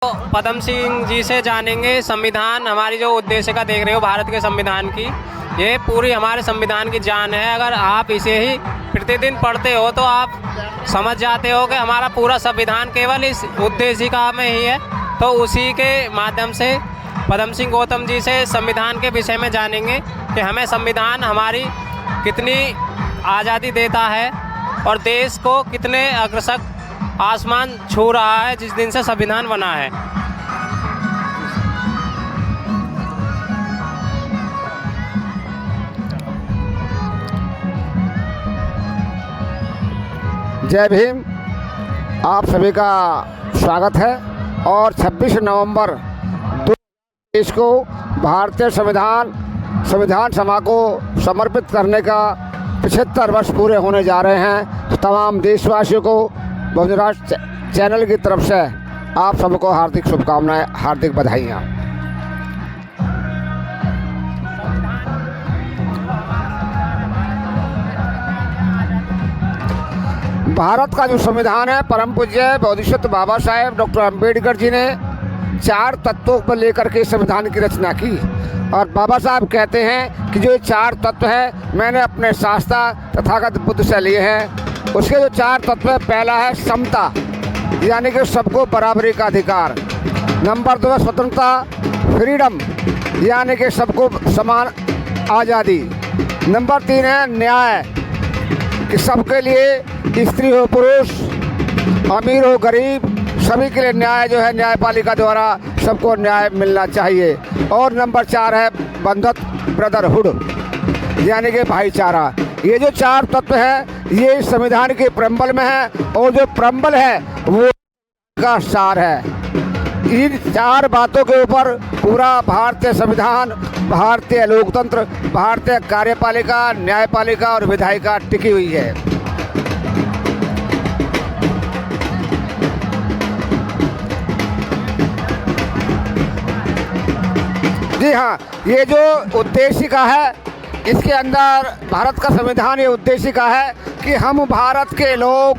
पदम सिंह जी से जानेंगे संविधान हमारी जो उद्देशिका देख रहे हो भारत के संविधान की, ये पूरी हमारे संविधान की जान है। अगर आप इसे ही प्रतिदिन पढ़ते हो तो आप समझ जाते हो कि हमारा पूरा संविधान केवल इस उद्देशिका में ही है। तो उसी के माध्यम से पदम सिंह गौतम जी से संविधान के विषय में जानेंगे कि हमें संविधान हमारी कितनी आज़ादी देता है और देश को कितने अग्रसर आसमान छू रहा है जिस दिन से संविधान बना है। जय भीम। आप सभी का स्वागत है। और 26 नवंबर देश को भारतीय संविधान सभा को समर्पित करने का 75 वर्ष पूरे होने जा रहे हैं। तो तमाम देशवासियों को बहुजन चैनल की तरफ से आप सबको हार्दिक शुभकामनाएं, हार्दिक बधाइयाँ। भारत का जो संविधान है, परम पूज्य बोधिसत्व बाबा साहेब डॉक्टर अंबेडकर जी ने 4 तत्वों पर लेकर के संविधान की रचना की। और बाबा साहब कहते हैं कि जो 4 तत्व है मैंने अपने शास्त्रा तथागत बुद्ध से लिए हैं। उसके जो 4 तत्व है, पहला है समता, यानी कि सबको बराबरी का अधिकार। नंबर 2 है स्वतंत्रता, फ्रीडम, यानी कि सबको समान आज़ादी। नंबर 3 है न्याय, कि सबके लिए स्त्री हो पुरुष, अमीर हो गरीब, सभी के लिए न्याय जो है न्यायपालिका द्वारा सबको न्याय मिलना चाहिए। और नंबर 4 है बंधुत्व, ब्रदरहुड, यानी कि भाईचारा। ये जो 4 तत्व है ये संविधान के प्रम्बल में है, और जो प्रम्बल है वो का सार है। इन 4 बातों के ऊपर पूरा भारतीय संविधान, भारतीय लोकतंत्र, भारतीय कार्यपालिका, न्यायपालिका और विधायिका टिकी हुई है। जी हाँ, ये जो उद्देशिका है इसके अंदर भारत का संविधान ये उद्देशिका है कि हम भारत के लोग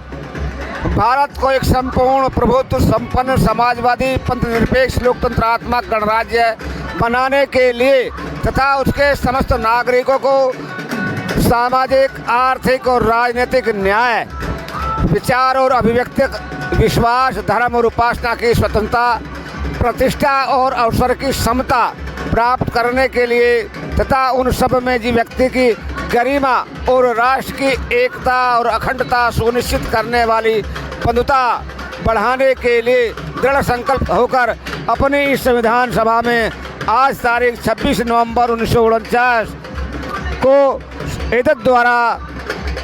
भारत को एक संपूर्ण प्रभुत्व संपन्न समाजवादी पंथनिरपेक्ष लोकतंत्रात्मक गणराज्य बनाने के लिए तथा उसके समस्त नागरिकों को सामाजिक, आर्थिक और राजनीतिक न्याय, विचार और अभिव्यक्ति, विश्वास, धर्म और उपासना की स्वतंत्रता, प्रतिष्ठा और अवसर की समता प्राप्त करने के लिए तथा उन सब में जीव व्यक्ति की गरिमा और राष्ट्र की एकता और अखंडता सुनिश्चित करने वाली बंधुता बढ़ाने के लिए दृढ़ संकल्प होकर अपनी इस संविधान सभा में आज तारीख 26 नवंबर 1949 को एतद द्वारा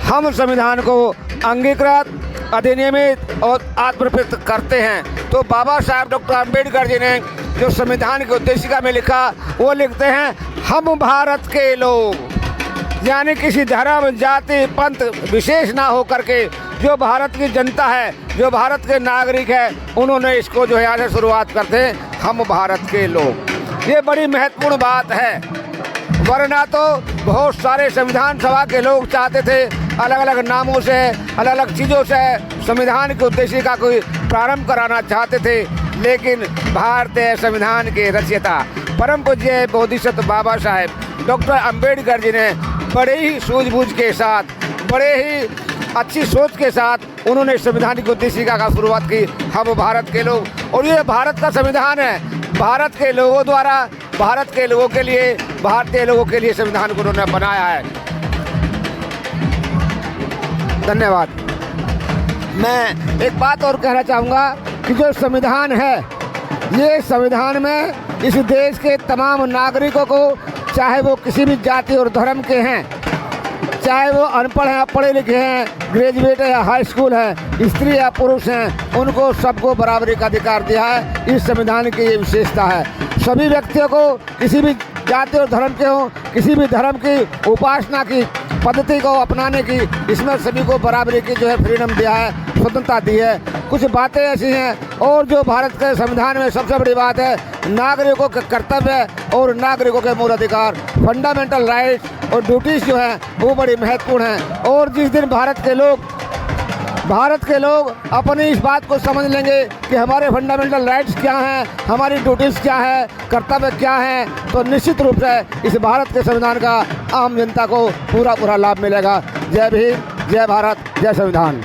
हम संविधान को अंगीकृत, अधिनियमित और आत्मप्रतिष्ठित करते हैं। तो बाबा साहब डॉक्टर अंबेडकर जी ने जो संविधान की उद्देशिका में लिखा वो लिखते हैं, हम भारत के लोग, यानी किसी धर्म, जाति, पंथ विशेष ना हो करके जो भारत की जनता है, जो भारत के नागरिक है, उन्होंने इसको जो है यहाँ से शुरुआत करते हैं, हम भारत के लोग। ये बड़ी महत्वपूर्ण बात है, वरना तो बहुत सारे संविधान सभा के लोग चाहते थे अलग अलग नामों से, अलग अलग चीज़ों से संविधान की उद्देशिका को प्रारंभ कराना चाहते थे। लेकिन भारतीय संविधान के रचयिता परम पूज्य बोधिसत्व बाबा साहेब डॉक्टर अंबेडकर जी ने बड़े ही सूझबूझ के साथ, बड़े ही अच्छी सोच के साथ उन्होंने संविधान की उद्देशिका का शुरुआत की, हम भारत के लोग। और ये भारत का संविधान है, भारत के लोगों द्वारा, भारत के लोगों के लिए, भारतीय लोगों के लिए संविधान को उन्होंने बनाया है। धन्यवाद। मैं एक बात और कहना चाहूँगा कि जो संविधान है, ये संविधान में इस देश के तमाम नागरिकों को, चाहे वो किसी भी जाति और धर्म के हैं, चाहे वो अनपढ़ हैं, पढ़े लिखे हैं, ग्रेजुएट है या हाई स्कूल है, स्त्री या पुरुष हैं, उनको सबको बराबरी का अधिकार दिया है। इस संविधान की ये विशेषता है। सभी व्यक्तियों को किसी भी जाति और धर्म के हों, किसी भी धर्म की उपासना की पद्धति को अपनाने की, इसमें सभी को बराबरी की जो है फ्रीडम दिया है, स्वतंत्रता दी है। कुछ बातें ऐसी हैं, और जो भारत के संविधान में सबसे बड़ी बात है, नागरिकों के कर्तव्य और नागरिकों के मूल अधिकार, फंडामेंटल राइट्स और ड्यूटीज़ जो हैं वो बड़ी महत्वपूर्ण हैं। और जिस दिन भारत के लोग भारत के लोग अपनी इस बात को समझ लेंगे कि हमारे फंडामेंटल राइट्स क्या हैं, हमारी ड्यूटीज़ क्या है, कर्तव्य क्या हैं, तो निश्चित रूप से इस भारत के संविधान का आम जनता को पूरा लाभ मिलेगा। जय भीम, जय भारत, जय संविधान।